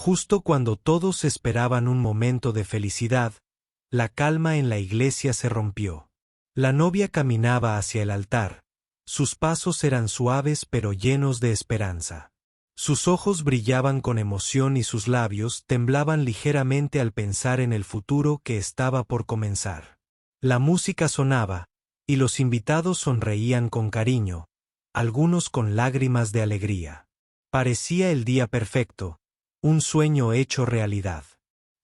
Justo cuando todos esperaban un momento de felicidad, la calma en la iglesia se rompió. La novia caminaba hacia el altar. Sus pasos eran suaves pero llenos de esperanza. Sus ojos brillaban con emoción y sus labios temblaban ligeramente al pensar en el futuro que estaba por comenzar. La música sonaba, y los invitados sonreían con cariño, algunos con lágrimas de alegría. Parecía el día perfecto, un sueño hecho realidad.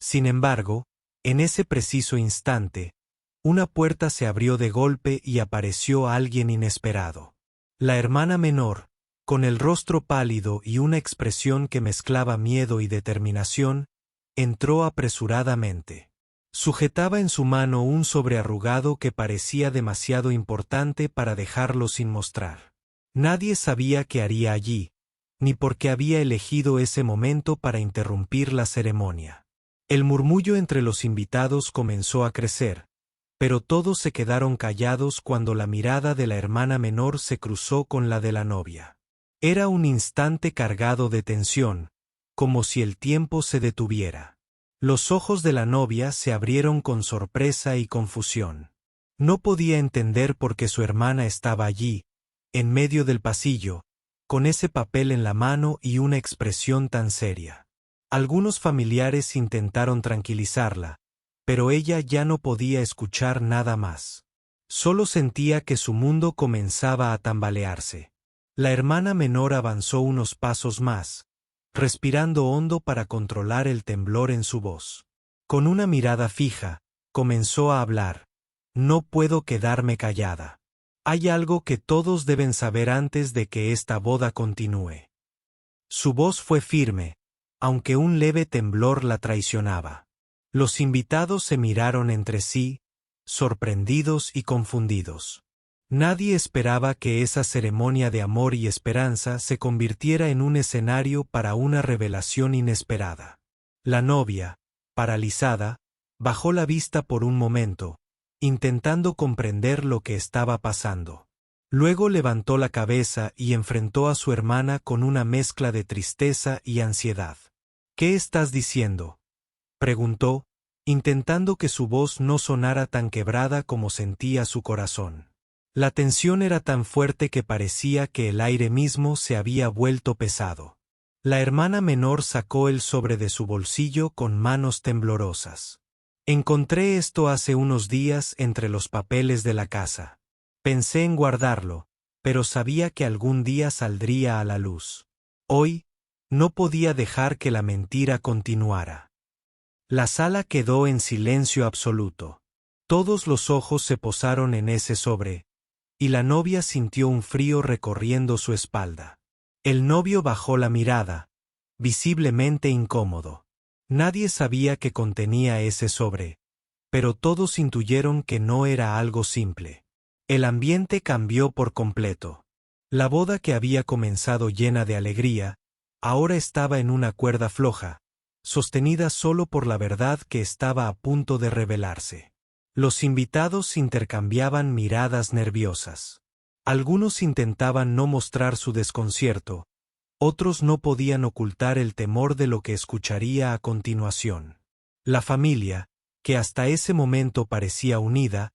Sin embargo, en ese preciso instante, una puerta se abrió de golpe y apareció alguien inesperado. La hermana menor, con el rostro pálido y una expresión que mezclaba miedo y determinación, entró apresuradamente. Sujetaba en su mano un sobre arrugado que parecía demasiado importante para dejarlo sin mostrar. Nadie sabía qué haría allí, ni por qué había elegido ese momento para interrumpir la ceremonia. El murmullo entre los invitados comenzó a crecer, pero todos se quedaron callados cuando la mirada de la hermana menor se cruzó con la de la novia. Era un instante cargado de tensión, como si el tiempo se detuviera. Los ojos de la novia se abrieron con sorpresa y confusión. No podía entender por qué su hermana estaba allí, en medio del pasillo, con ese papel en la mano y una expresión tan seria. Algunos familiares intentaron tranquilizarla, pero ella ya no podía escuchar nada más. Solo sentía que su mundo comenzaba a tambalearse. La hermana menor avanzó unos pasos más, respirando hondo para controlar el temblor en su voz. Con una mirada fija, comenzó a hablar. No puedo quedarme callada. Hay algo que todos deben saber antes de que esta boda continúe. Su voz fue firme, aunque un leve temblor la traicionaba. Los invitados se miraron entre sí, sorprendidos y confundidos. Nadie esperaba que esa ceremonia de amor y esperanza se convirtiera en un escenario para una revelación inesperada. La novia, paralizada, bajó la vista por un momento, intentando comprender lo que estaba pasando. Luego levantó la cabeza y enfrentó a su hermana con una mezcla de tristeza y ansiedad. ¿Qué estás diciendo?, preguntó, intentando que su voz no sonara tan quebrada como sentía su corazón. La tensión era tan fuerte que parecía que el aire mismo se había vuelto pesado. La hermana menor sacó el sobre de su bolsillo con manos temblorosas. Encontré esto hace unos días entre los papeles de la casa. Pensé en guardarlo, pero sabía que algún día saldría a la luz. Hoy, no podía dejar que la mentira continuara. La sala quedó en silencio absoluto. Todos los ojos se posaron en ese sobre, y la novia sintió un frío recorriendo su espalda. El novio bajó la mirada, visiblemente incómodo. Nadie sabía qué contenía ese sobre, pero todos intuyeron que no era algo simple. El ambiente cambió por completo. La boda que había comenzado llena de alegría, ahora estaba en una cuerda floja, sostenida solo por la verdad que estaba a punto de revelarse. Los invitados intercambiaban miradas nerviosas. Algunos intentaban no mostrar su desconcierto, otros no podían ocultar el temor de lo que escucharía a continuación. La familia, que hasta ese momento parecía unida,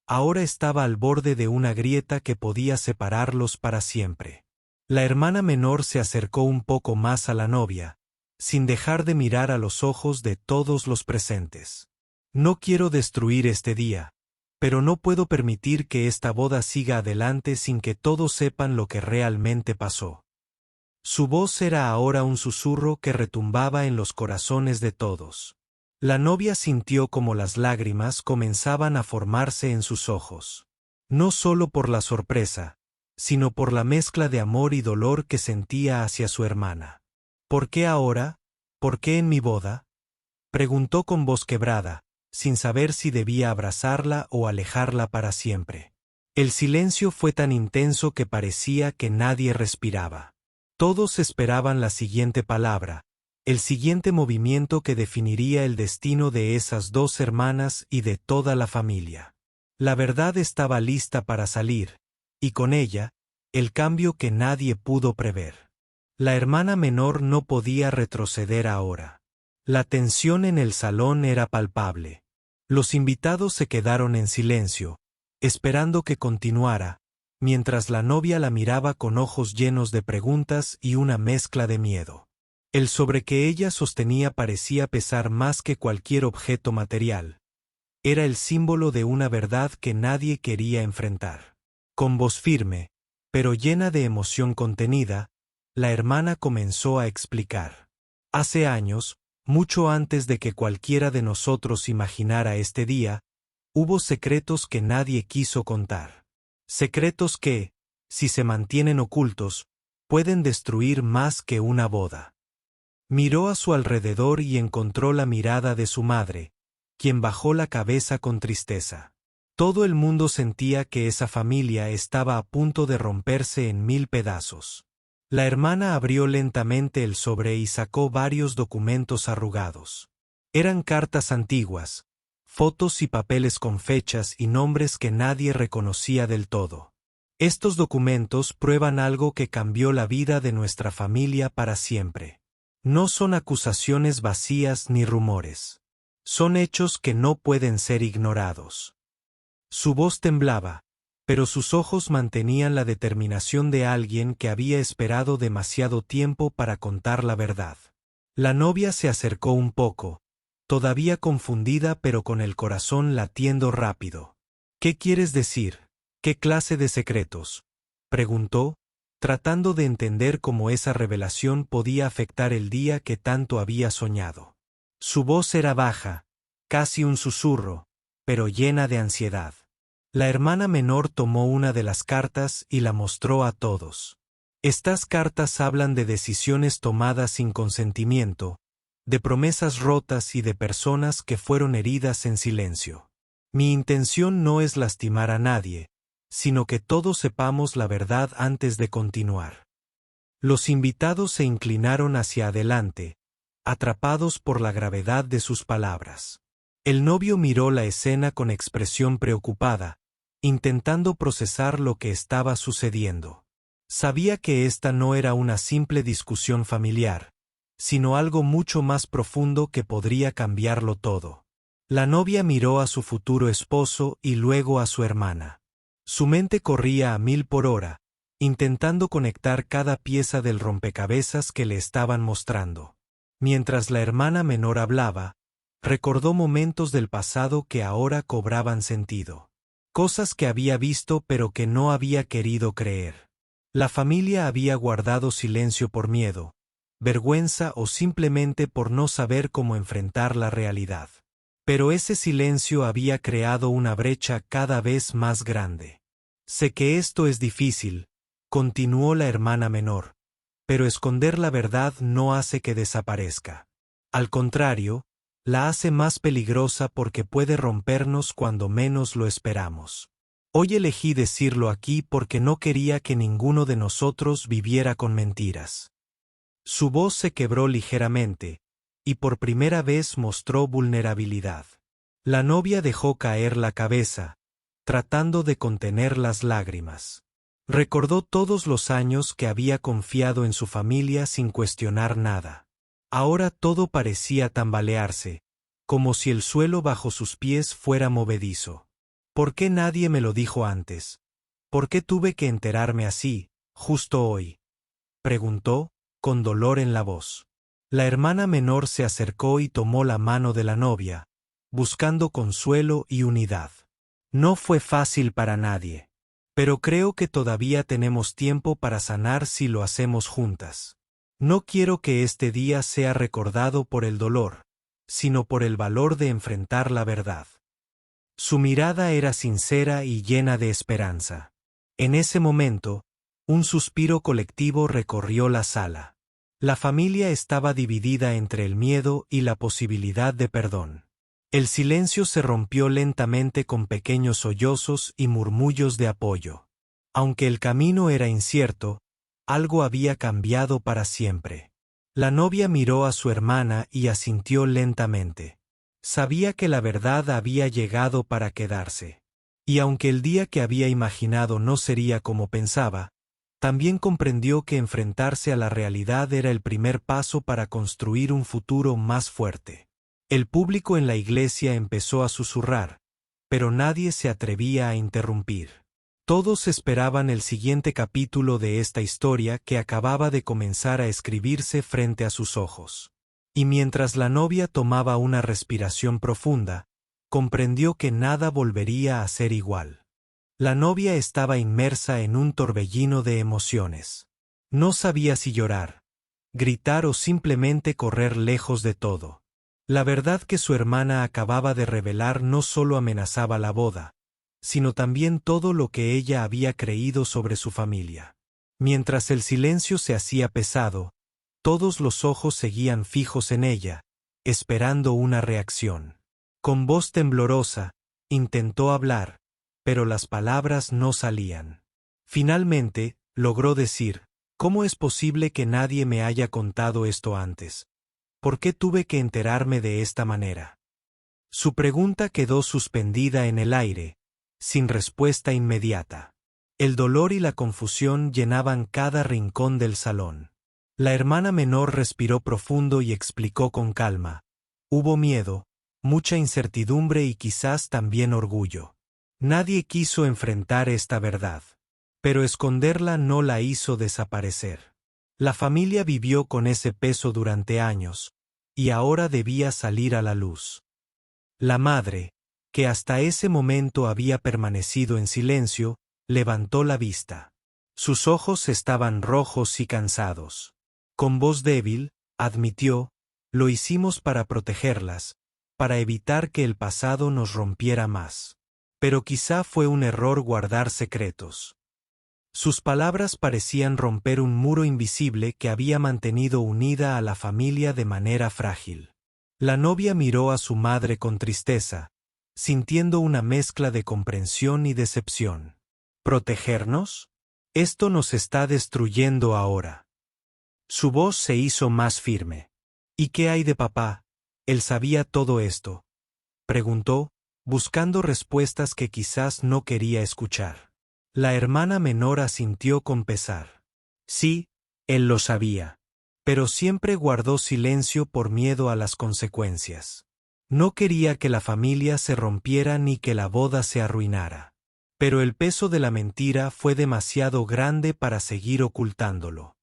ahora estaba al borde de una grieta que podía separarlos para siempre. La hermana menor se acercó un poco más a la novia, sin dejar de mirar a los ojos de todos los presentes. No quiero destruir este día, pero no puedo permitir que esta boda siga adelante sin que todos sepan lo que realmente pasó. Su voz era ahora un susurro que retumbaba en los corazones de todos. La novia sintió como las lágrimas comenzaban a formarse en sus ojos. No solo por la sorpresa, sino por la mezcla de amor y dolor que sentía hacia su hermana. ¿Por qué ahora? ¿Por qué en mi boda?, preguntó con voz quebrada, sin saber si debía abrazarla o alejarla para siempre. El silencio fue tan intenso que parecía que nadie respiraba. Todos esperaban la siguiente palabra, el siguiente movimiento que definiría el destino de esas dos hermanas y de toda la familia. La verdad estaba lista para salir, y con ella, el cambio que nadie pudo prever. La hermana menor no podía retroceder ahora. La tensión en el salón era palpable. Los invitados se quedaron en silencio, esperando que continuara, mientras la novia la miraba con ojos llenos de preguntas y una mezcla de miedo. El sobre que ella sostenía parecía pesar más que cualquier objeto material. Era el símbolo de una verdad que nadie quería enfrentar. Con voz firme, pero llena de emoción contenida, la hermana comenzó a explicar. Hace años, mucho antes de que cualquiera de nosotros imaginara este día, hubo secretos que nadie quiso contar. Secretos que, si se mantienen ocultos, pueden destruir más que una boda. Miró a su alrededor y encontró la mirada de su madre, quien bajó la cabeza con tristeza. Todo el mundo sentía que esa familia estaba a punto de romperse en 1000 pedazos. La hermana abrió lentamente el sobre y sacó varios documentos arrugados. Eran cartas antiguas, fotos y papeles con fechas y nombres que nadie reconocía del todo. Estos documentos prueban algo que cambió la vida de nuestra familia para siempre. No son acusaciones vacías ni rumores. Son hechos que no pueden ser ignorados. Su voz temblaba, pero sus ojos mantenían la determinación de alguien que había esperado demasiado tiempo para contar la verdad. La novia se acercó un poco, todavía confundida pero con el corazón latiendo rápido. ¿Qué quieres decir? ¿Qué clase de secretos?, preguntó, tratando de entender cómo esa revelación podía afectar el día que tanto había soñado. Su voz era baja, casi un susurro, pero llena de ansiedad. La hermana menor tomó una de las cartas y la mostró a todos. Estas cartas hablan de decisiones tomadas sin consentimiento, de promesas rotas y de personas que fueron heridas en silencio. Mi intención no es lastimar a nadie, sino que todos sepamos la verdad antes de continuar. Los invitados se inclinaron hacia adelante, atrapados por la gravedad de sus palabras. El novio miró la escena con expresión preocupada, intentando procesar lo que estaba sucediendo. Sabía que esta no era una simple discusión familiar, sino algo mucho más profundo que podría cambiarlo todo. La novia miró a su futuro esposo y luego a su hermana. Su mente corría a 1000 por hora, intentando conectar cada pieza del rompecabezas que le estaban mostrando. Mientras la hermana menor hablaba, recordó momentos del pasado que ahora cobraban sentido. Cosas que había visto pero que no había querido creer. La familia había guardado silencio por miedo, vergüenza o simplemente por no saber cómo enfrentar la realidad. Pero ese silencio había creado una brecha cada vez más grande. Sé que esto es difícil, continuó la hermana menor, pero esconder la verdad no hace que desaparezca. Al contrario, la hace más peligrosa porque puede rompernos cuando menos lo esperamos. Hoy elegí decirlo aquí porque no quería que ninguno de nosotros viviera con mentiras. Su voz se quebró ligeramente, y por primera vez mostró vulnerabilidad. La novia dejó caer la cabeza, tratando de contener las lágrimas. Recordó todos los años que había confiado en su familia sin cuestionar nada. Ahora todo parecía tambalearse, como si el suelo bajo sus pies fuera movedizo. ¿Por qué nadie me lo dijo antes? ¿Por qué tuve que enterarme así, justo hoy?, preguntó, con dolor en la voz. La hermana menor se acercó y tomó la mano de la novia, buscando consuelo y unidad. No fue fácil para nadie, pero creo que todavía tenemos tiempo para sanar si lo hacemos juntas. No quiero que este día sea recordado por el dolor, sino por el valor de enfrentar la verdad. Su mirada era sincera y llena de esperanza. En ese momento, un suspiro colectivo recorrió la sala. La familia estaba dividida entre el miedo y la posibilidad de perdón. El silencio se rompió lentamente con pequeños sollozos y murmullos de apoyo. Aunque el camino era incierto, algo había cambiado para siempre. La novia miró a su hermana y asintió lentamente. Sabía que la verdad había llegado para quedarse. Y aunque el día que había imaginado no sería como pensaba, También comprendió que enfrentarse a la realidad era el primer paso para construir un futuro más fuerte. El público en la iglesia empezó a susurrar, pero nadie se atrevía a interrumpir. Todos esperaban el siguiente capítulo de esta historia que acababa de comenzar a escribirse frente a sus ojos. Y mientras la novia tomaba una respiración profunda, comprendió que nada volvería a ser igual. La novia estaba inmersa en un torbellino de emociones. No sabía si llorar, gritar o simplemente correr lejos de todo. La verdad que su hermana acababa de revelar no solo amenazaba la boda, sino también todo lo que ella había creído sobre su familia. Mientras el silencio se hacía pesado, todos los ojos seguían fijos en ella, esperando una reacción. Con voz temblorosa, intentó hablar, pero las palabras no salían. Finalmente, logró decir, ¿cómo es posible que nadie me haya contado esto antes? ¿Por qué tuve que enterarme de esta manera? Su pregunta quedó suspendida en el aire, sin respuesta inmediata. El dolor y la confusión llenaban cada rincón del salón. La hermana menor respiró profundo y explicó con calma. Hubo miedo, mucha incertidumbre y quizás también orgullo. Nadie quiso enfrentar esta verdad. Pero esconderla no la hizo desaparecer. La familia vivió con ese peso durante años, y ahora debía salir a la luz. La madre, que hasta ese momento había permanecido en silencio, levantó la vista. Sus ojos estaban rojos y cansados. Con voz débil, admitió, lo hicimos para protegerlas, para evitar que el pasado nos rompiera más. Pero quizá fue un error guardar secretos. Sus palabras parecían romper un muro invisible que había mantenido unida a la familia de manera frágil. La novia miró a su madre con tristeza, sintiendo una mezcla de comprensión y decepción. ¿Protegernos? Esto nos está destruyendo ahora. Su voz se hizo más firme. ¿Y qué hay de papá? ¿Él sabía todo esto?, preguntó, buscando respuestas que quizás no quería escuchar. La hermana menor asintió con pesar. Sí, él lo sabía. Pero siempre guardó silencio por miedo a las consecuencias. No quería que la familia se rompiera ni que la boda se arruinara. Pero el peso de la mentira fue demasiado grande para seguir ocultándolo.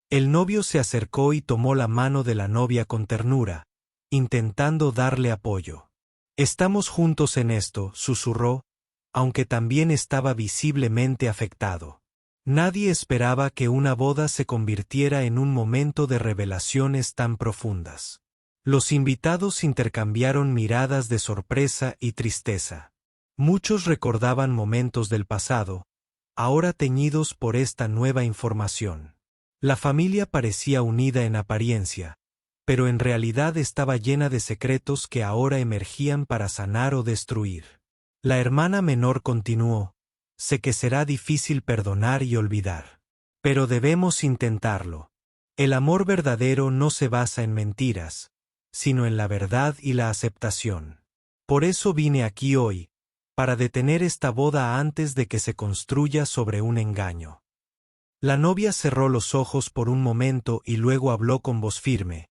El novio se acercó y tomó la mano de la novia con ternura, intentando darle apoyo. Estamos juntos en esto, susurró, aunque también estaba visiblemente afectado. Nadie esperaba que una boda se convirtiera en un momento de revelaciones tan profundas. Los invitados intercambiaron miradas de sorpresa y tristeza. Muchos recordaban momentos del pasado, ahora teñidos por esta nueva información. La familia parecía unida en apariencia, pero en realidad estaba llena de secretos que ahora emergían para sanar o destruir. La hermana menor continuó, sé que será difícil perdonar y olvidar. Pero debemos intentarlo. El amor verdadero no se basa en mentiras, sino en la verdad y la aceptación. Por eso vine aquí hoy, para detener esta boda antes de que se construya sobre un engaño. La novia cerró los ojos por un momento y luego habló con voz firme.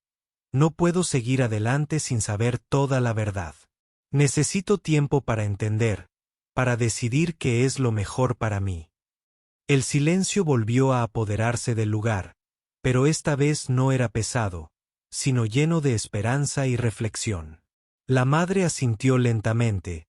No puedo seguir adelante sin saber toda la verdad. Necesito tiempo para entender, para decidir qué es lo mejor para mí. El silencio volvió a apoderarse del lugar, pero esta vez no era pesado, sino lleno de esperanza y reflexión. La madre asintió lentamente,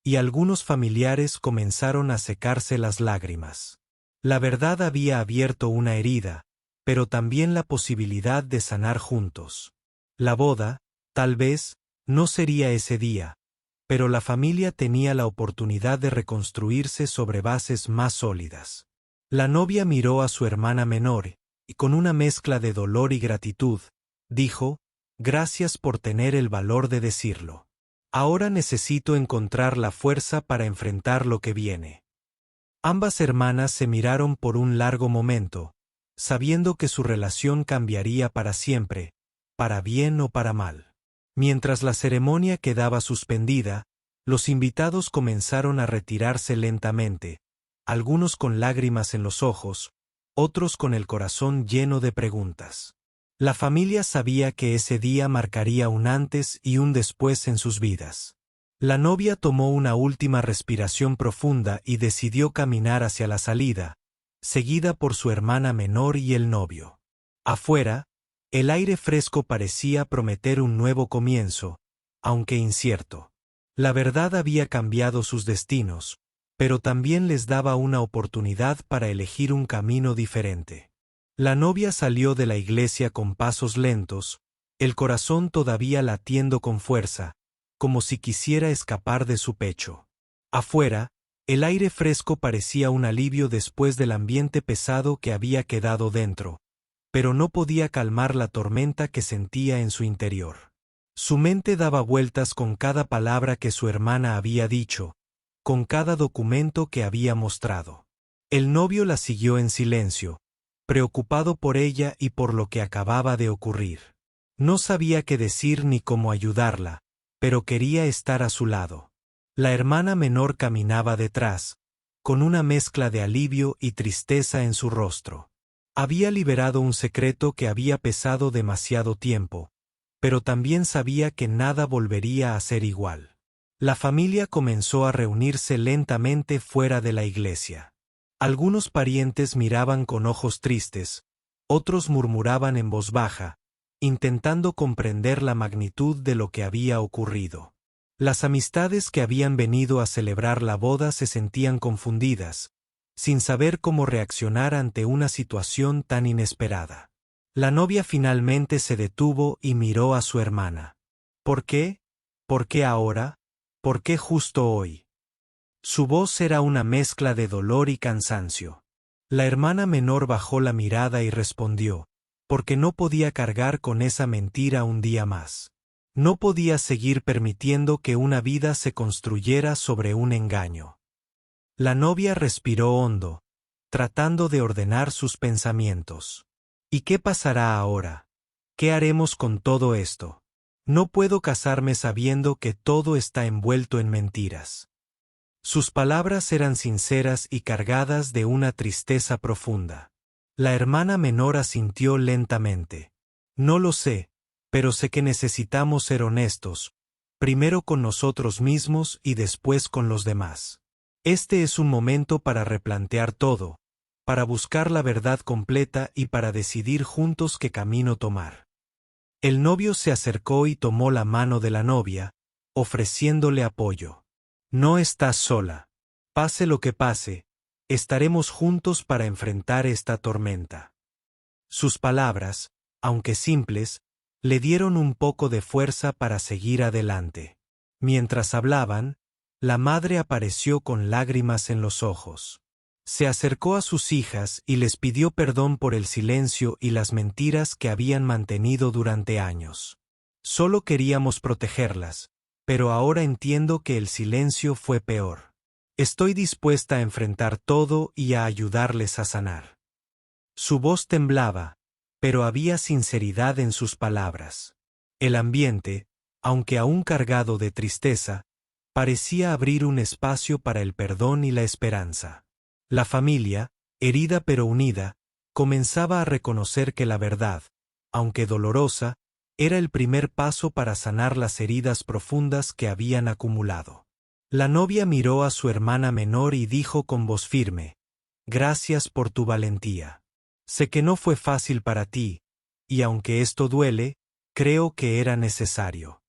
y algunos familiares comenzaron a secarse las lágrimas. La verdad había abierto una herida, pero también la posibilidad de sanar juntos. La boda, tal vez, no sería ese día, pero la familia tenía la oportunidad de reconstruirse sobre bases más sólidas. La novia miró a su hermana menor, y con una mezcla de dolor y gratitud, dijo, gracias por tener el valor de decirlo. Ahora necesito encontrar la fuerza para enfrentar lo que viene. Ambas hermanas se miraron por un largo momento, sabiendo que su relación cambiaría para siempre, para bien o para mal. Mientras la ceremonia quedaba suspendida, los invitados comenzaron a retirarse lentamente, algunos con lágrimas en los ojos, otros con el corazón lleno de preguntas. La familia sabía que ese día marcaría un antes y un después en sus vidas. La novia tomó una última respiración profunda y decidió caminar hacia la salida, seguida por su hermana menor y el novio. Afuera, el aire fresco parecía prometer un nuevo comienzo, aunque incierto. La verdad había cambiado sus destinos, pero también les daba una oportunidad para elegir un camino diferente. La novia salió de la iglesia con pasos lentos, el corazón todavía latiendo con fuerza, como si quisiera escapar de su pecho. Afuera, el aire fresco parecía un alivio después del ambiente pesado que había quedado dentro, pero no podía calmar la tormenta que sentía en su interior. Su mente daba vueltas con cada palabra que su hermana había dicho, con cada documento que había mostrado. El novio la siguió en silencio, preocupado por ella y por lo que acababa de ocurrir. No sabía qué decir ni cómo ayudarla, pero quería estar a su lado. La hermana menor caminaba detrás, con una mezcla de alivio y tristeza en su rostro. Había liberado un secreto que había pesado demasiado tiempo, pero también sabía que nada volvería a ser igual. La familia comenzó a reunirse lentamente fuera de la iglesia. Algunos parientes miraban con ojos tristes, otros murmuraban en voz baja, intentando comprender la magnitud de lo que había ocurrido. Las amistades que habían venido a celebrar la boda se sentían confundidas, sin saber cómo reaccionar ante una situación tan inesperada. La novia finalmente se detuvo y miró a su hermana. ¿Por qué? ¿Por qué ahora? ¿Por qué justo hoy? Su voz era una mezcla de dolor y cansancio. La hermana menor bajó la mirada y respondió, porque no podía cargar con esa mentira un día más. No podía seguir permitiendo que una vida se construyera sobre un engaño. La novia respiró hondo, tratando de ordenar sus pensamientos. ¿Y qué pasará ahora? ¿Qué haremos con todo esto? No puedo casarme sabiendo que todo está envuelto en mentiras. Sus palabras eran sinceras y cargadas de una tristeza profunda. La hermana menor asintió lentamente. No lo sé, pero sé que necesitamos ser honestos, primero con nosotros mismos y después con los demás. Este es un momento para replantear todo, para buscar la verdad completa y para decidir juntos qué camino tomar. El novio se acercó y tomó la mano de la novia, ofreciéndole apoyo. No estás sola. Pase lo que pase, estaremos juntos para enfrentar esta tormenta. Sus palabras, aunque simples, le dieron un poco de fuerza para seguir adelante. Mientras hablaban, la madre apareció con lágrimas en los ojos. Se acercó a sus hijas y les pidió perdón por el silencio y las mentiras que habían mantenido durante años. Solo queríamos protegerlas, pero ahora entiendo que el silencio fue peor. Estoy dispuesta a enfrentar todo y a ayudarles a sanar. Su voz temblaba, pero había sinceridad en sus palabras. El ambiente, aunque aún cargado de tristeza, parecía abrir un espacio para el perdón y la esperanza. La familia, herida pero unida, comenzaba a reconocer que la verdad, aunque dolorosa, era el primer paso para sanar las heridas profundas que habían acumulado. La novia miró a su hermana menor y dijo con voz firme, «Gracias por tu valentía. Sé que no fue fácil para ti, y aunque esto duele, creo que era necesario».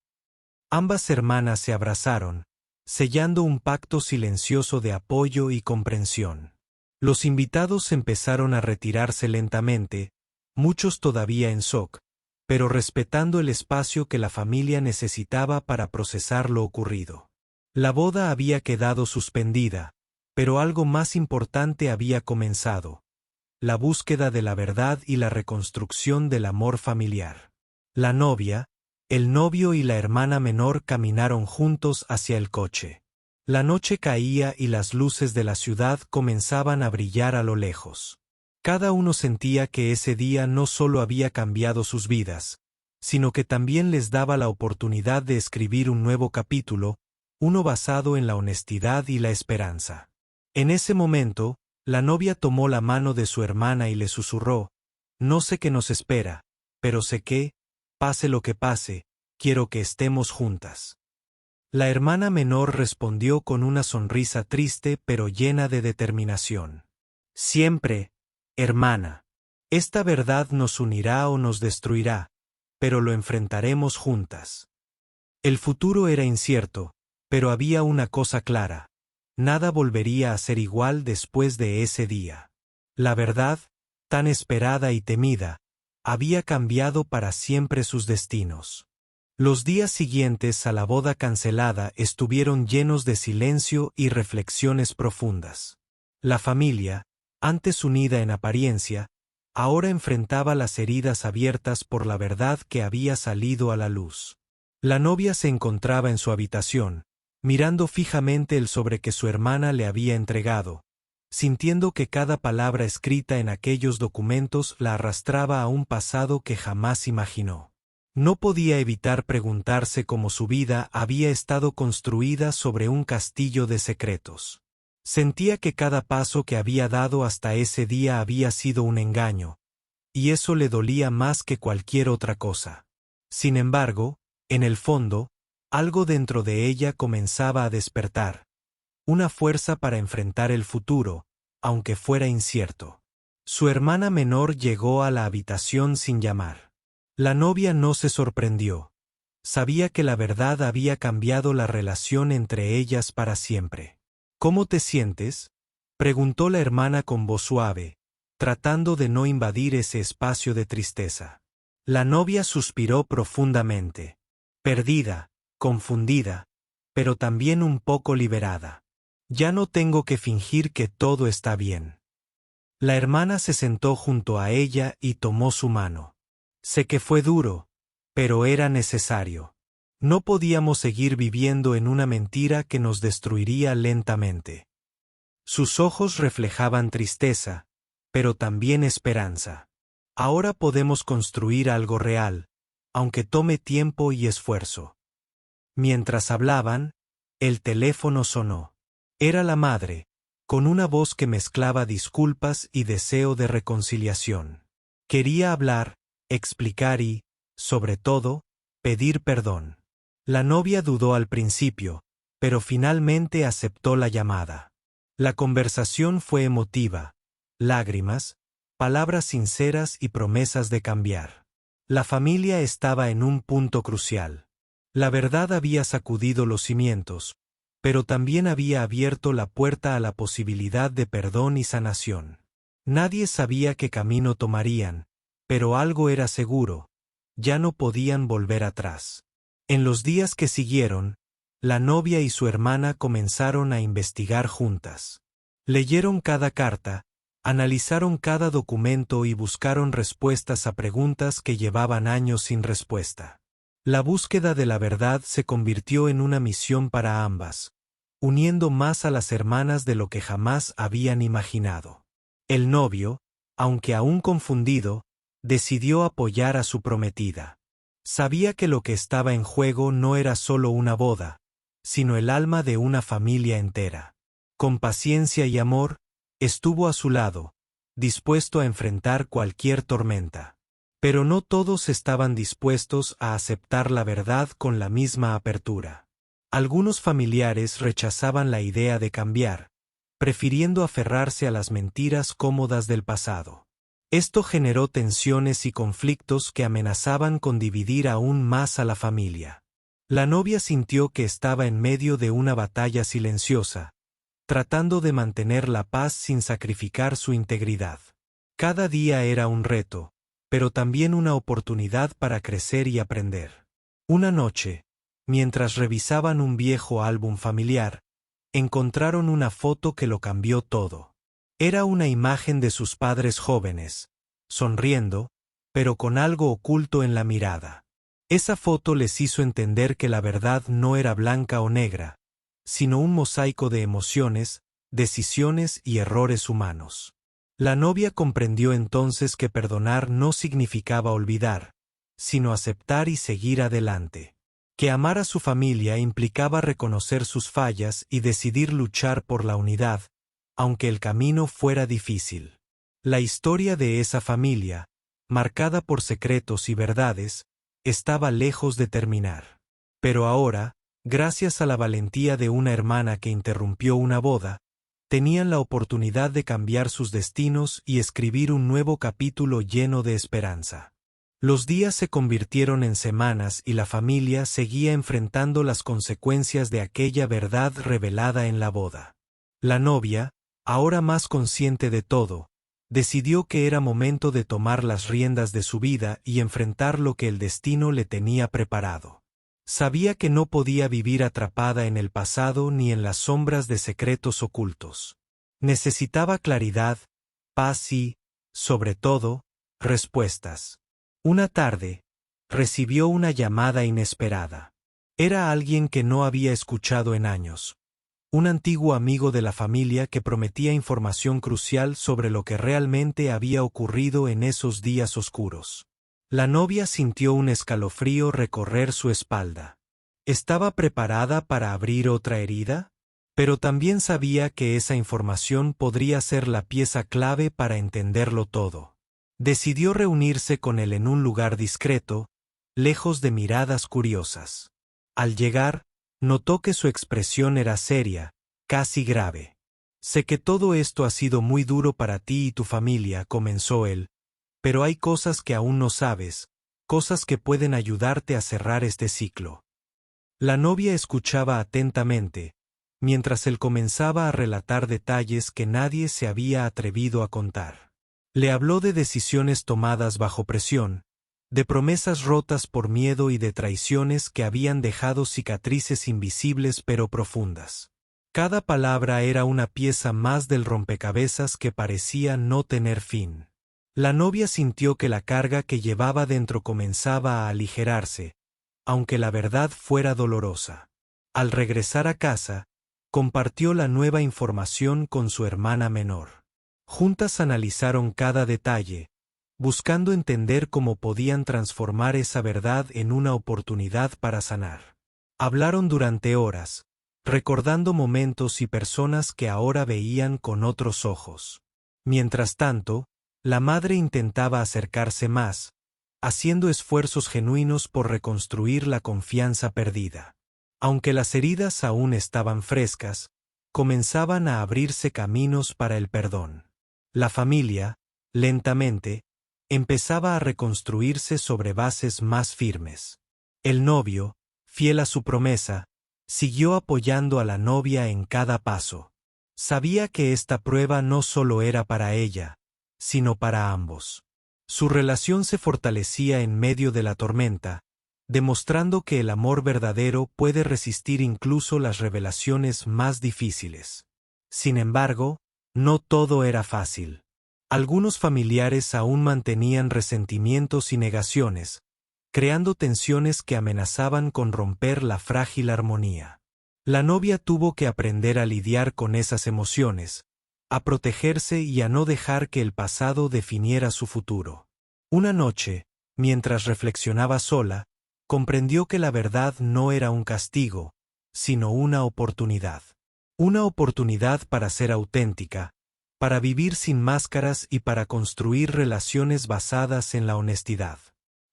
Ambas hermanas se abrazaron, sellando un pacto silencioso de apoyo y comprensión. Los invitados empezaron a retirarse lentamente, muchos todavía en shock, pero respetando el espacio que la familia necesitaba para procesar lo ocurrido. La boda había quedado suspendida, pero algo más importante había comenzado: la búsqueda de la verdad y la reconstrucción del amor familiar. La novia, el novio y la hermana menor caminaron juntos hacia el coche. La noche caía y las luces de la ciudad comenzaban a brillar a lo lejos. Cada uno sentía que ese día no solo había cambiado sus vidas, sino que también les daba la oportunidad de escribir un nuevo capítulo, uno basado en la honestidad y la esperanza. En ese momento, La novia tomó la mano de su hermana y le susurró: «No sé qué nos espera, pero sé que, pase lo que pase, quiero que estemos juntas». La hermana menor respondió con una sonrisa triste pero llena de determinación: «Siempre, hermana. Esta verdad nos unirá o nos destruirá, pero lo enfrentaremos juntas». El futuro era incierto, pero había una cosa clara: nada volvería a ser igual después de ese día. La verdad, tan esperada y temida, había cambiado para siempre sus destinos. Los días siguientes a la boda cancelada estuvieron llenos de silencio y reflexiones profundas. La familia, antes unida en apariencia, ahora enfrentaba las heridas abiertas por la verdad que había salido a la luz. La novia se encontraba en su habitación, mirando fijamente el sobre que su hermana le había entregado, sintiendo que cada palabra escrita en aquellos documentos la arrastraba a un pasado que jamás imaginó. No podía evitar preguntarse cómo su vida había estado construida sobre un castillo de secretos. Sentía que cada paso que había dado hasta ese día había sido un engaño, y eso le dolía más que cualquier otra cosa. Sin embargo, en el fondo, algo dentro de ella comenzaba a despertar, una fuerza para enfrentar el futuro, aunque fuera incierto. Su hermana menor llegó a la habitación sin llamar. La novia no se sorprendió. Sabía que la verdad había cambiado la relación entre ellas para siempre. «¿Cómo te sientes?», preguntó la hermana con voz suave, tratando de no invadir ese espacio de tristeza. La novia suspiró profundamente. Perdida, confundida, pero también un poco liberada. «Ya no tengo que fingir que todo está bien». La hermana se sentó junto a ella y tomó su mano. «Sé que fue duro, pero era necesario. No podíamos seguir viviendo en una mentira que nos destruiría lentamente». Sus ojos reflejaban tristeza, pero también esperanza. «Ahora podemos construir algo real, aunque tome tiempo y esfuerzo». Mientras hablaban, el teléfono sonó. Era la madre, con una voz que mezclaba disculpas y deseo de reconciliación. Quería hablar, explicar y, sobre todo, pedir perdón. La novia dudó al principio, pero finalmente aceptó la llamada. La conversación fue emotiva, lágrimas, palabras sinceras y promesas de cambiar. La familia estaba en un punto crucial. La verdad había sacudido los cimientos, pero también había abierto la puerta a la posibilidad de perdón y sanación. Nadie sabía qué camino tomarían, pero algo era seguro: ya no podían volver atrás. En los días que siguieron, la novia y su hermana comenzaron a investigar juntas. Leyeron cada carta, analizaron cada documento y buscaron respuestas a preguntas que llevaban años sin respuesta. La búsqueda de la verdad se convirtió en una misión para ambas, uniendo más a las hermanas de lo que jamás habían imaginado. El novio, aunque aún confundido, decidió apoyar a su prometida. Sabía que lo que estaba en juego no era solo una boda, sino el alma de una familia entera. Con paciencia y amor, estuvo a su lado, dispuesto a enfrentar cualquier tormenta. Pero no todos estaban dispuestos a aceptar la verdad con la misma apertura. Algunos familiares rechazaban la idea de cambiar, prefiriendo aferrarse a las mentiras cómodas del pasado. Esto generó tensiones y conflictos que amenazaban con dividir aún más a la familia. La novia sintió que estaba en medio de una batalla silenciosa, tratando de mantener la paz sin sacrificar su integridad. Cada día era un reto, pero también una oportunidad para crecer y aprender. Una noche, mientras revisaban un viejo álbum familiar, encontraron una foto que lo cambió todo. Era una imagen de sus padres jóvenes, sonriendo, pero con algo oculto en la mirada. Esa foto les hizo entender que la verdad no era blanca o negra, sino un mosaico de emociones, decisiones y errores humanos. La novia comprendió entonces que perdonar no significaba olvidar, sino aceptar y seguir adelante. Que amar a su familia implicaba reconocer sus fallas y decidir luchar por la unidad, aunque el camino fuera difícil. La historia de esa familia, marcada por secretos y verdades, estaba lejos de terminar. Pero ahora, gracias a la valentía de una hermana que interrumpió una boda, tenían la oportunidad de cambiar sus destinos y escribir un nuevo capítulo lleno de esperanza. Los días se convirtieron en semanas y la familia seguía enfrentando las consecuencias de aquella verdad revelada en la boda. La novia, ahora más consciente de todo, decidió que era momento de tomar las riendas de su vida y enfrentar lo que el destino le tenía preparado. Sabía que no podía vivir atrapada en el pasado ni en las sombras de secretos ocultos. Necesitaba claridad, paz y, sobre todo, respuestas. Una tarde, recibió una llamada inesperada. Era alguien que no había escuchado en años. Un antiguo amigo de la familia que prometía información crucial sobre lo que realmente había ocurrido en esos días oscuros. La novia sintió un escalofrío recorrer su espalda. ¿Estaba preparada para abrir otra herida? Pero también sabía que esa información podría ser la pieza clave para entenderlo todo. Decidió reunirse con él en un lugar discreto, lejos de miradas curiosas. Al llegar, notó que su expresión era seria, casi grave. Sé que todo esto ha sido muy duro para ti y tu familia, comenzó él, pero hay cosas que aún no sabes, cosas que pueden ayudarte a cerrar este ciclo. La novia escuchaba atentamente, mientras él comenzaba a relatar detalles que nadie se había atrevido a contar. Le habló de decisiones tomadas bajo presión, de promesas rotas por miedo y de traiciones que habían dejado cicatrices invisibles pero profundas. Cada palabra era una pieza más del rompecabezas que parecía no tener fin. La novia sintió que la carga que llevaba dentro comenzaba a aligerarse, aunque la verdad fuera dolorosa. Al regresar a casa, compartió la nueva información con su hermana menor. Juntas analizaron cada detalle, buscando entender cómo podían transformar esa verdad en una oportunidad para sanar. Hablaron durante horas, recordando momentos y personas que ahora veían con otros ojos. Mientras tanto, la madre intentaba acercarse más, haciendo esfuerzos genuinos por reconstruir la confianza perdida. Aunque las heridas aún estaban frescas, comenzaban a abrirse caminos para el perdón. La familia, lentamente, empezaba a reconstruirse sobre bases más firmes. El novio, fiel a su promesa, siguió apoyando a la novia en cada paso. Sabía que esta prueba no solo era para ella, sino para ambos. Su relación se fortalecía en medio de la tormenta, demostrando que el amor verdadero puede resistir incluso las revelaciones más difíciles. Sin embargo, no todo era fácil. Algunos familiares aún mantenían resentimientos y negaciones, creando tensiones que amenazaban con romper la frágil armonía. La novia tuvo que aprender a lidiar con esas emociones, a protegerse y a no dejar que el pasado definiera su futuro. Una noche, mientras reflexionaba sola, comprendió que la verdad no era un castigo, sino una oportunidad. Una oportunidad para ser auténtica, para vivir sin máscaras y para construir relaciones basadas en la honestidad.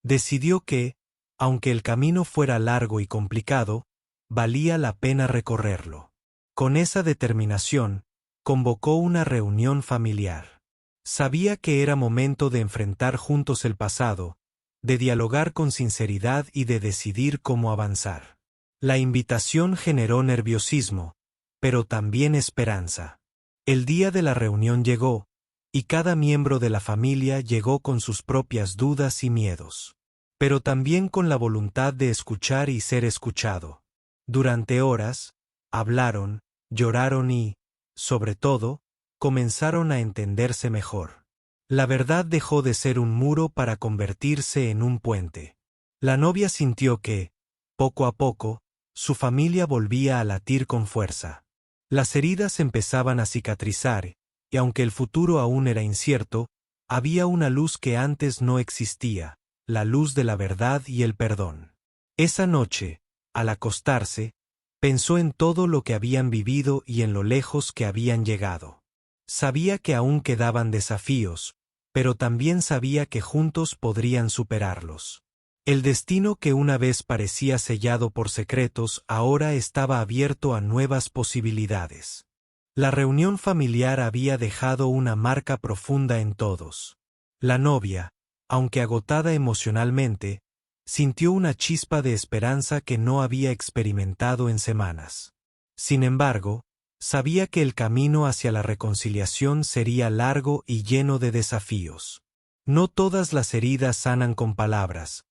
Decidió que, aunque el camino fuera largo y complicado, valía la pena recorrerlo. Con esa determinación, convocó una reunión familiar. Sabía que era momento de enfrentar juntos el pasado, de dialogar con sinceridad y de decidir cómo avanzar. La invitación generó nerviosismo, pero también esperanza. El día de la reunión llegó, y cada miembro de la familia llegó con sus propias dudas y miedos, pero también con la voluntad de escuchar y ser escuchado. Durante horas, hablaron, lloraron y, sobre todo, comenzaron a entenderse mejor. La verdad dejó de ser un muro para convertirse en un puente. La novia sintió que, poco a poco, su familia volvía a latir con fuerza. Las heridas empezaban a cicatrizar, y aunque el futuro aún era incierto, había una luz que antes no existía, la luz de la verdad y el perdón. Esa noche, al acostarse, pensó en todo lo que habían vivido y en lo lejos que habían llegado. Sabía que aún quedaban desafíos, pero también sabía que juntos podrían superarlos. El destino que una vez parecía sellado por secretos ahora estaba abierto a nuevas posibilidades. La reunión familiar había dejado una marca profunda en todos. La novia, aunque agotada emocionalmente, sintió una chispa de esperanza que no había experimentado en semanas. Sin embargo, sabía que el camino hacia la reconciliación sería largo y lleno de desafíos. No todas las heridas sanan con palabras.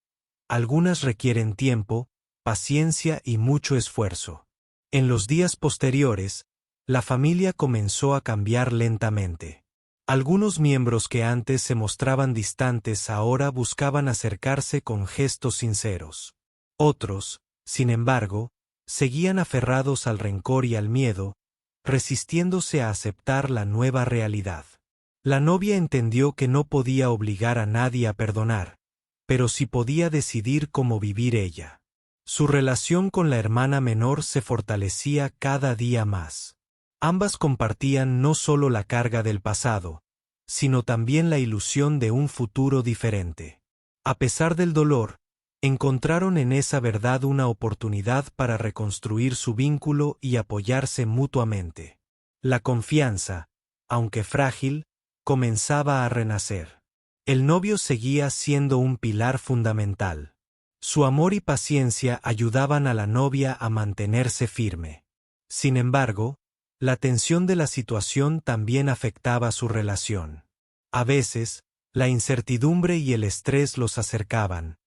Algunas requieren tiempo, paciencia y mucho esfuerzo. En los días posteriores, la familia comenzó a cambiar lentamente. Algunos miembros que antes se mostraban distantes ahora buscaban acercarse con gestos sinceros. Otros, sin embargo, seguían aferrados al rencor y al miedo, resistiéndose a aceptar la nueva realidad. La novia entendió que no podía obligar a nadie a perdonar, pero sí podía decidir cómo vivir ella. Su relación con la hermana menor se fortalecía cada día más. Ambas compartían no solo la carga del pasado, sino también la ilusión de un futuro diferente. A pesar del dolor, encontraron en esa verdad una oportunidad para reconstruir su vínculo y apoyarse mutuamente. La confianza, aunque frágil, comenzaba a renacer. El novio seguía siendo un pilar fundamental. Su amor y paciencia ayudaban a la novia a mantenerse firme. Sin embargo, la tensión de la situación también afectaba su relación. A veces, la incertidumbre y el estrés los acercaban.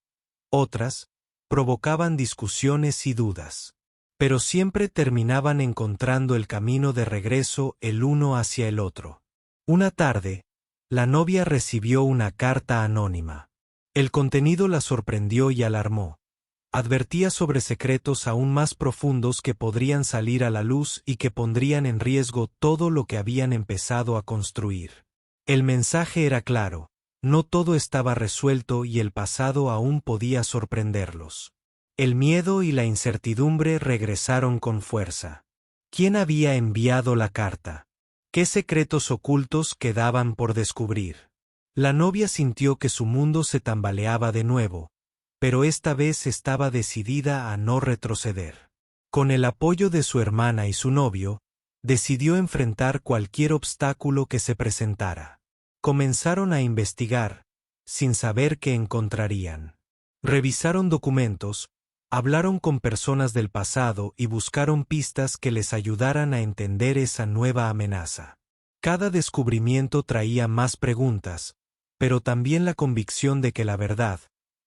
Otras, provocaban discusiones y dudas. Pero siempre terminaban encontrando el camino de regreso el uno hacia el otro. Una tarde, la novia recibió una carta anónima. El contenido la sorprendió y alarmó. Advertía sobre secretos aún más profundos que podrían salir a la luz y que pondrían en riesgo todo lo que habían empezado a construir. El mensaje era claro: no todo estaba resuelto y el pasado aún podía sorprenderlos. El miedo y la incertidumbre regresaron con fuerza. ¿Quién había enviado la carta? ¿Qué secretos ocultos quedaban por descubrir? La novia sintió que su mundo se tambaleaba de nuevo, pero esta vez estaba decidida a no retroceder. Con el apoyo de su hermana y su novio, decidió enfrentar cualquier obstáculo que se presentara. Comenzaron a investigar, sin saber qué encontrarían. Revisaron documentos, hablaron con personas del pasado y buscaron pistas que les ayudaran a entender esa nueva amenaza. Cada descubrimiento traía más preguntas, pero también la convicción de que la verdad,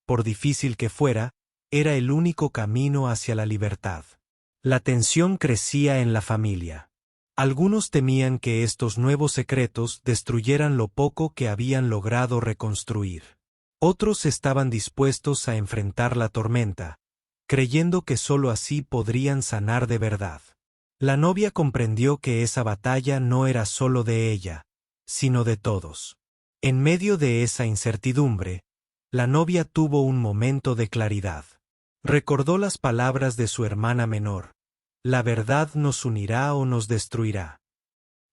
por difícil que fuera, era el único camino hacia la libertad. La tensión crecía en la familia. Algunos temían que estos nuevos secretos destruyeran lo poco que habían logrado reconstruir. Otros estaban dispuestos a enfrentar la tormenta, creyendo que sólo así podrían sanar de verdad. La novia comprendió que esa batalla no era solo de ella, sino de todos. En medio de esa incertidumbre, la novia tuvo un momento de claridad. Recordó las palabras de su hermana menor: la verdad nos unirá o nos destruirá.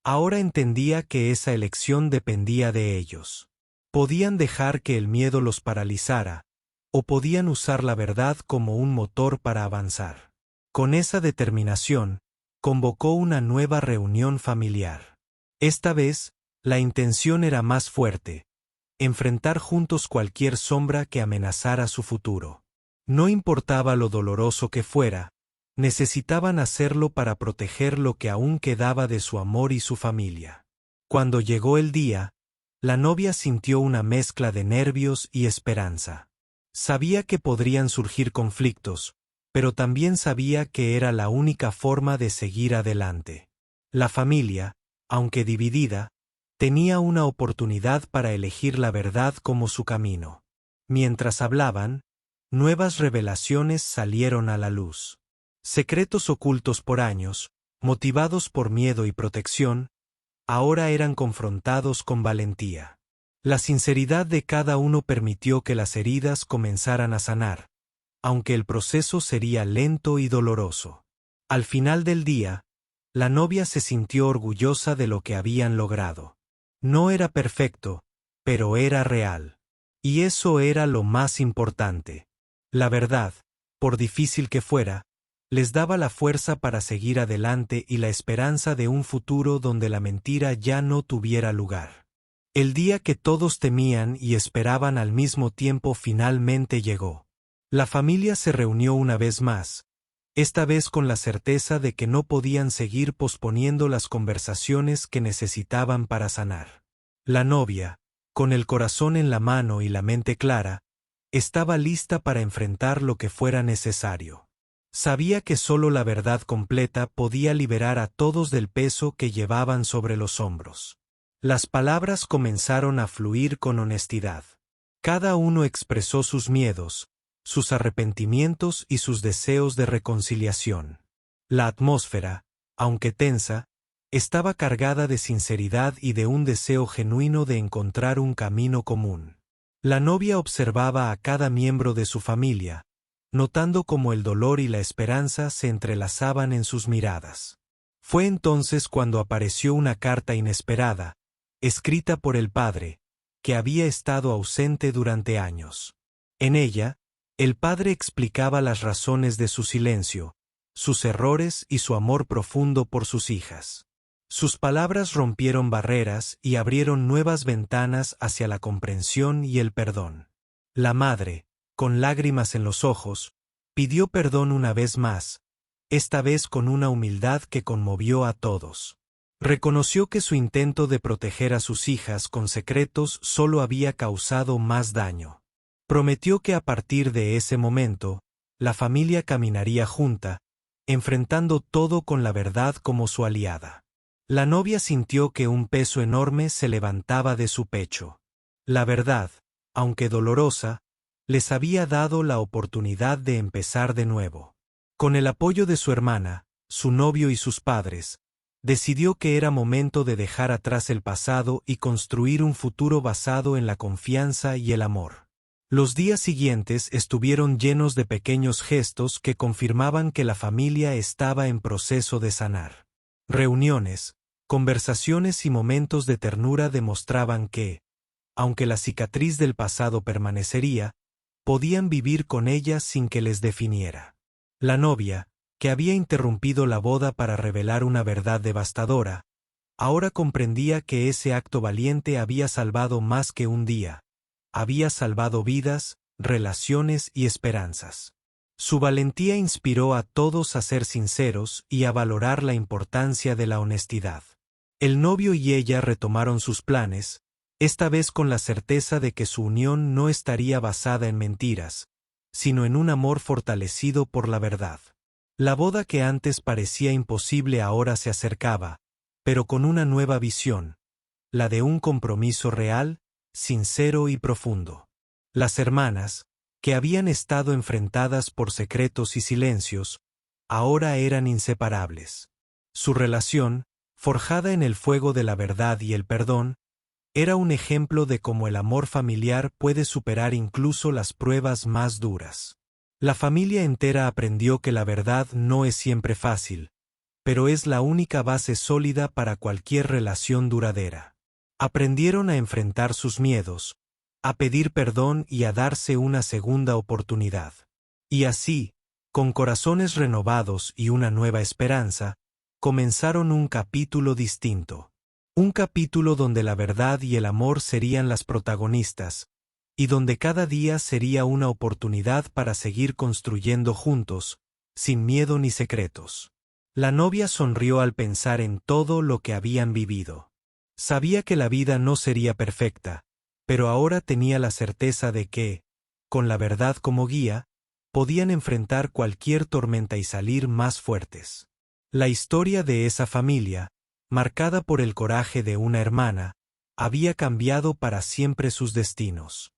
Ahora entendía que esa elección dependía de ellos. Podían dejar que el miedo los paralizara, o podían usar la verdad como un motor para avanzar. Con esa determinación, convocó una nueva reunión familiar. Esta vez, la intención era más fuerte: enfrentar juntos cualquier sombra que amenazara su futuro. No importaba lo doloroso que fuera, necesitaban hacerlo para proteger lo que aún quedaba de su amor y su familia. Cuando llegó el día, la novia sintió una mezcla de nervios y esperanza. Sabía que podrían surgir conflictos, pero también sabía que era la única forma de seguir adelante. La familia, aunque dividida, tenía una oportunidad para elegir la verdad como su camino. Mientras hablaban, nuevas revelaciones salieron a la luz. Secretos ocultos por años, motivados por miedo y protección, ahora eran confrontados con valentía. La sinceridad de cada uno permitió que las heridas comenzaran a sanar, aunque el proceso sería lento y doloroso. Al final del día, La novia se sintió orgullosa de lo que habían logrado. No era perfecto, pero era real. Y eso era lo más importante. La verdad, por difícil que fuera, les daba la fuerza para seguir adelante y la esperanza de un futuro donde la mentira ya no tuviera lugar. El día que todos temían y esperaban al mismo tiempo finalmente llegó. La familia se reunió una vez más, esta vez con la certeza de que no podían seguir posponiendo las conversaciones que necesitaban para sanar. La novia, con el corazón en la mano y la mente clara, estaba lista para enfrentar lo que fuera necesario. Sabía que solo la verdad completa podía liberar a todos del peso que llevaban sobre los hombros. Las palabras comenzaron a fluir con honestidad. Cada uno expresó sus miedos, sus arrepentimientos y sus deseos de reconciliación. La atmósfera, aunque tensa, estaba cargada de sinceridad y de un deseo genuino de encontrar un camino común. La novia observaba a cada miembro de su familia, notando cómo el dolor y la esperanza se entrelazaban en sus miradas. Fue entonces cuando apareció una carta inesperada, escrita por el padre, que había estado ausente durante años. En ella, el padre explicaba las razones de su silencio, sus errores y su amor profundo por sus hijas. Sus palabras rompieron barreras y abrieron nuevas ventanas hacia la comprensión y el perdón. La madre, con lágrimas en los ojos, pidió perdón una vez más, esta vez con una humildad que conmovió a todos. Reconoció que su intento de proteger a sus hijas con secretos solo había causado más daño. Prometió que a partir de ese momento, la familia caminaría junta, enfrentando todo con la verdad como su aliada. La novia sintió que un peso enorme se levantaba de su pecho. La verdad, aunque dolorosa, les había dado la oportunidad de empezar de nuevo. Con el apoyo de su hermana, su novio y sus padres, decidió que era momento de dejar atrás el pasado y construir un futuro basado en la confianza y el amor. Los días siguientes estuvieron llenos de pequeños gestos que confirmaban que la familia estaba en proceso de sanar. Reuniones, conversaciones y momentos de ternura demostraban que, aunque la cicatriz del pasado permanecería, podían vivir con ella sin que les definiera. La novia, que había interrumpido la boda para revelar una verdad devastadora, ahora comprendía que ese acto valiente había salvado más que un día, había salvado vidas, relaciones y esperanzas. Su valentía inspiró a todos a ser sinceros y a valorar la importancia de la honestidad. El novio y ella retomaron sus planes, esta vez con la certeza de que su unión no estaría basada en mentiras, sino en un amor fortalecido por la verdad. La boda que antes parecía imposible ahora se acercaba, pero con una nueva visión, la de un compromiso real, sincero y profundo. Las hermanas, que habían estado enfrentadas por secretos y silencios, ahora eran inseparables. Su relación, forjada en el fuego de la verdad y el perdón, era un ejemplo de cómo el amor familiar puede superar incluso las pruebas más duras. La familia entera aprendió que la verdad no es siempre fácil, pero es la única base sólida para cualquier relación duradera. Aprendieron a enfrentar sus miedos, a pedir perdón y a darse una segunda oportunidad. Y así, con corazones renovados y una nueva esperanza, comenzaron un capítulo distinto. Un capítulo donde la verdad y el amor serían las protagonistas, y donde cada día sería una oportunidad para seguir construyendo juntos, sin miedo ni secretos. La novia sonrió al pensar en todo lo que habían vivido. Sabía que la vida no sería perfecta, pero ahora tenía la certeza de que, con la verdad como guía, podían enfrentar cualquier tormenta y salir más fuertes. La historia de esa familia, marcada por el coraje de una hermana, había cambiado para siempre sus destinos.